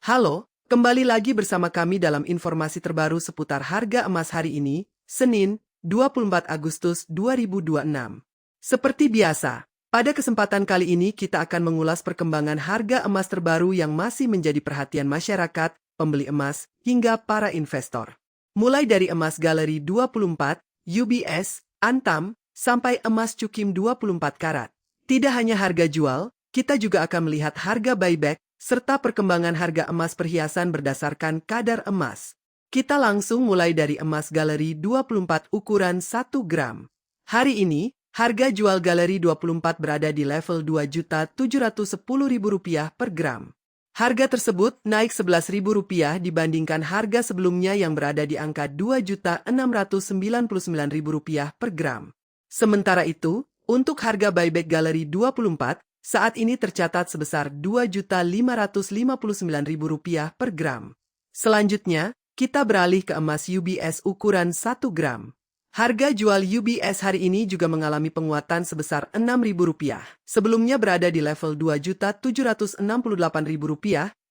Halo, kembali lagi bersama kami dalam informasi terbaru seputar harga emas hari ini, Senin, 24 Agustus 2026. Seperti biasa, pada kesempatan kali ini kita akan mengulas perkembangan harga emas terbaru yang masih menjadi perhatian masyarakat, pembeli emas, hingga para investor. Mulai dari emas Galeri 24, UBS, Antam, sampai emas Cukim 24 karat. Tidak hanya harga jual, kita juga akan melihat harga buyback, serta perkembangan harga emas perhiasan berdasarkan kadar emas. Kita langsung mulai dari emas Galeri 24 ukuran 1 gram. Hari ini, harga jual Galeri 24 berada di level Rp2.710.000 per gram. Harga tersebut naik Rp11.000 dibandingkan harga sebelumnya yang berada di angka Rp2.699.000 per gram. Sementara itu, untuk harga buyback Galeri 24, saat ini tercatat sebesar Rp2.559.000 per gram. Selanjutnya, kita beralih ke emas UBS ukuran 1 gram. Harga jual UBS hari ini juga mengalami penguatan sebesar Rp6.000. Sebelumnya berada di level Rp2.768.000,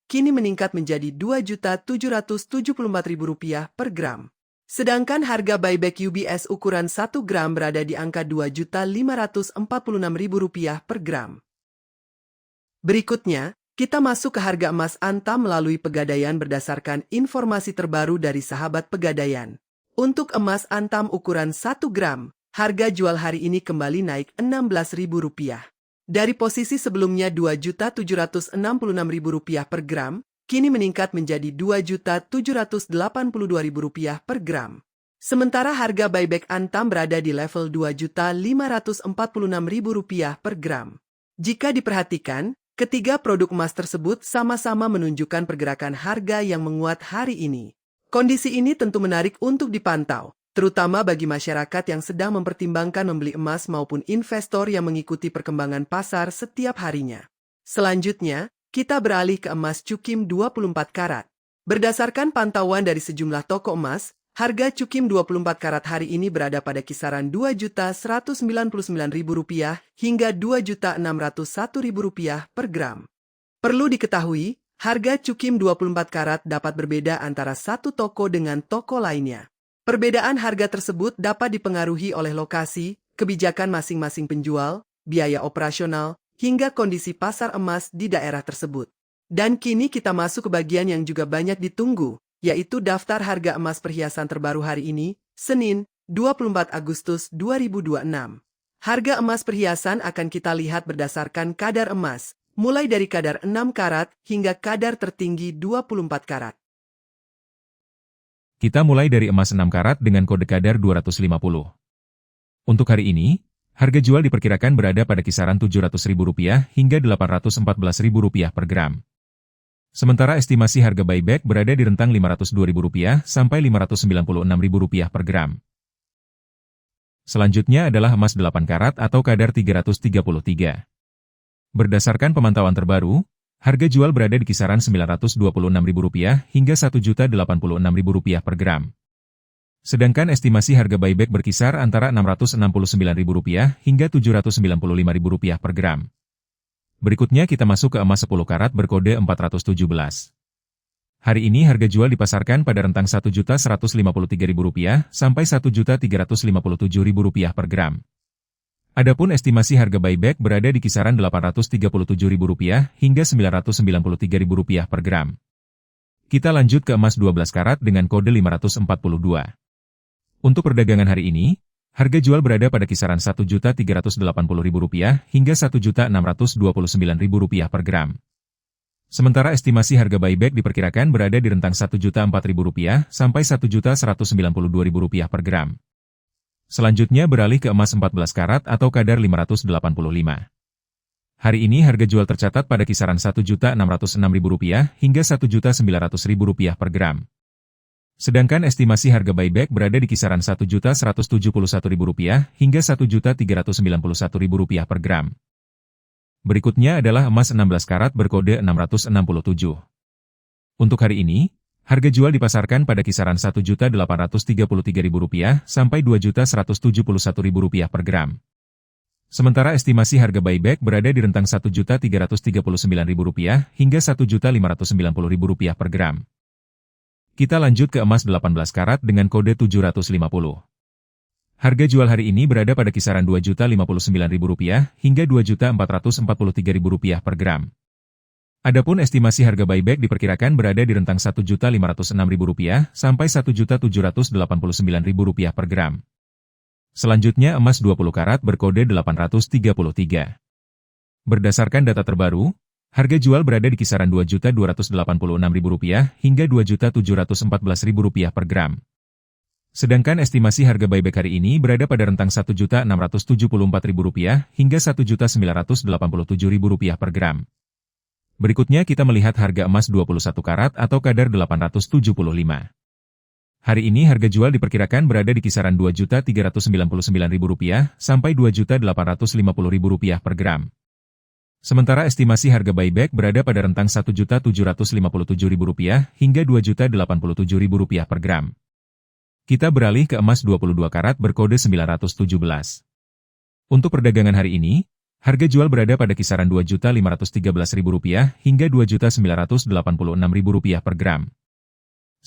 kini meningkat menjadi Rp2.774.000 per gram. Sedangkan harga buyback UBS ukuran 1 gram berada di angka Rp2.546.000 per gram. Berikutnya, kita masuk ke harga emas Antam melalui Pegadaian berdasarkan informasi terbaru dari sahabat Pegadaian. Untuk emas Antam ukuran 1 gram, harga jual hari ini kembali naik Rp16.000. Dari posisi sebelumnya Rp2.766.000 per gram, kini meningkat menjadi Rp2.782.000 per gram. Sementara harga buyback Antam berada di level Rp2.546.000 per gram. Jika diperhatikan, ketiga produk emas tersebut sama-sama menunjukkan pergerakan harga yang menguat hari ini. Kondisi ini tentu menarik untuk dipantau, terutama bagi masyarakat yang sedang mempertimbangkan membeli emas maupun investor yang mengikuti perkembangan pasar setiap harinya. Selanjutnya, kita beralih ke emas Cukim 24 karat. Berdasarkan pantauan dari sejumlah toko emas, harga Cukim 24 karat hari ini berada pada kisaran Rp2.199.000 hingga Rp2.601.000 per gram. Perlu diketahui, harga Cukim 24 karat dapat berbeda antara satu toko dengan toko lainnya. Perbedaan harga tersebut dapat dipengaruhi oleh lokasi, kebijakan masing-masing penjual, biaya operasional, hingga kondisi pasar emas di daerah tersebut. Dan kini kita masuk ke bagian yang juga banyak ditunggu, yaitu daftar harga emas perhiasan terbaru hari ini, Senin, 24 Agustus 2026. Harga emas perhiasan akan kita lihat berdasarkan kadar emas, mulai dari kadar 6 karat hingga kadar tertinggi 24 karat. Kita mulai dari emas 6 karat dengan kode kadar 250. Untuk hari ini, harga jual diperkirakan berada pada kisaran Rp700.000 hingga Rp814.000 per gram. Sementara estimasi harga buyback berada di rentang Rp502.000 sampai Rp596.000 per gram. Selanjutnya adalah emas 8 karat atau kadar 333. Berdasarkan pemantauan terbaru, harga jual berada di kisaran Rp926.000 hingga Rp1.086.000 per gram. Sedangkan estimasi harga buyback berkisar antara Rp669.000 hingga Rp795.000 per gram. Berikutnya kita masuk ke emas 10 karat berkode 417. Hari ini harga jual dipasarkan pada rentang Rp1.153.000 sampai Rp1.357.000 per gram. Adapun estimasi harga buyback berada di kisaran Rp837.000 hingga Rp993.000 per gram. Kita lanjut ke emas 12 karat dengan kode 542. Untuk perdagangan hari ini, harga jual berada pada kisaran Rp1.380.000 hingga Rp1.629.000 per gram. Sementara estimasi harga buyback diperkirakan berada di rentang Rp1.004.000 sampai Rp1.192.000 per gram. Selanjutnya beralih ke emas 14 karat atau kadar 585. Hari ini harga jual tercatat pada kisaran Rp1.606.000 hingga Rp1.900.000 per gram. Sedangkan estimasi harga buyback berada di kisaran Rp1.171.000 hingga Rp1.391.000 per gram. Berikutnya adalah emas 16 karat berkode 667. Untuk hari ini, harga jual dipasarkan pada kisaran Rp1.833.000 sampai Rp2.171.000 per gram. Sementara estimasi harga buyback berada di rentang Rp1.339.000 hingga Rp1.590.000 per gram. Kita lanjut ke emas 18 karat dengan kode 750. Harga jual hari ini berada pada kisaran Rp2.059.000 hingga Rp2.443.000 per gram. Adapun estimasi harga buyback diperkirakan berada di rentang Rp1.506.000 sampai Rp1.789.000 per gram. Selanjutnya emas 20 karat berkode 833. Berdasarkan data terbaru, harga jual berada di kisaran Rp2.286.000 hingga Rp2.714.000 per gram. Sedangkan estimasi harga buyback hari ini berada pada rentang Rp1.674.000 hingga Rp1.987.000 per gram. Berikutnya kita melihat harga emas 21 karat atau kadar 875. Hari ini harga jual diperkirakan berada di kisaran Rp2.399.000 sampai Rp2.850.000 per gram. Sementara estimasi harga buyback berada pada rentang Rp1.757.000 hingga Rp2.087.000 per gram. Kita beralih ke emas 22 karat berkode 917. Untuk perdagangan hari ini, harga jual berada pada kisaran Rp2.513.000 hingga Rp2.986.000 per gram.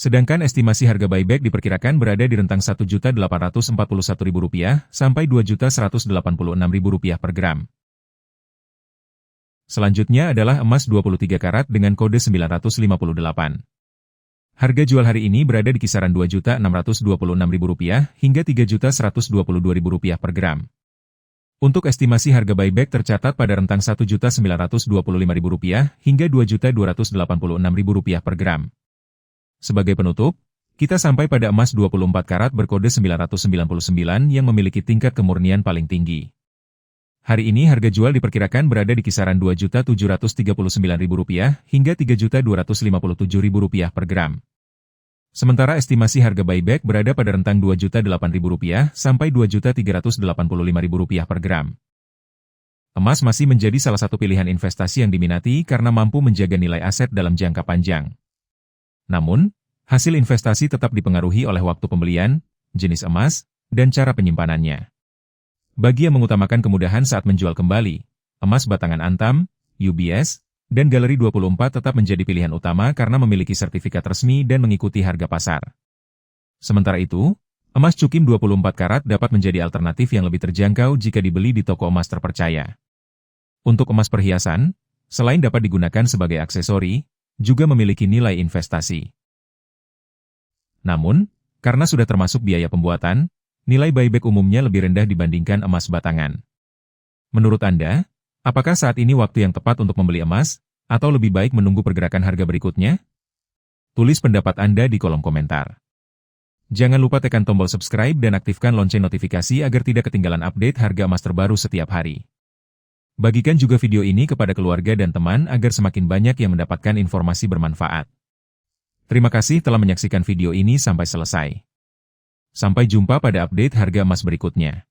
Sedangkan estimasi harga buyback diperkirakan berada di rentang Rp1.841.000 sampai Rp2.186.000 per gram. Selanjutnya adalah emas 23 karat dengan kode 958. Harga jual hari ini berada di kisaran Rp2.626.000 hingga Rp3.122.000 per gram. Untuk estimasi harga buyback tercatat pada rentang Rp1.925.000 hingga Rp2.286.000 per gram. Sebagai penutup, kita sampai pada emas 24 karat berkode 999 yang memiliki tingkat kemurnian paling tinggi. Hari ini harga jual diperkirakan berada di kisaran Rp2.739.000 hingga Rp3.257.000 per gram. Sementara estimasi harga buyback berada pada rentang Rp2.008.000 sampai Rp2.385.000 per gram. Emas masih menjadi salah satu pilihan investasi yang diminati karena mampu menjaga nilai aset dalam jangka panjang. Namun, hasil investasi tetap dipengaruhi oleh waktu pembelian, jenis emas, dan cara penyimpanannya. Bagi yang mengutamakan kemudahan saat menjual kembali, emas batangan Antam, UBS, dan Galeri 24 tetap menjadi pilihan utama karena memiliki sertifikat resmi dan mengikuti harga pasar. Sementara itu, emas Cukim 24 karat dapat menjadi alternatif yang lebih terjangkau jika dibeli di toko emas terpercaya. Untuk emas perhiasan, selain dapat digunakan sebagai aksesori, juga memiliki nilai investasi. Namun, karena sudah termasuk biaya pembuatan, nilai buyback umumnya lebih rendah dibandingkan emas batangan. Menurut Anda, apakah saat ini waktu yang tepat untuk membeli emas, atau lebih baik menunggu pergerakan harga berikutnya? Tulis pendapat Anda di kolom komentar. Jangan lupa tekan tombol subscribe dan aktifkan lonceng notifikasi agar tidak ketinggalan update harga emas terbaru setiap hari. Bagikan juga video ini kepada keluarga dan teman agar semakin banyak yang mendapatkan informasi bermanfaat. Terima kasih telah menyaksikan video ini sampai selesai. Sampai jumpa pada update harga emas berikutnya.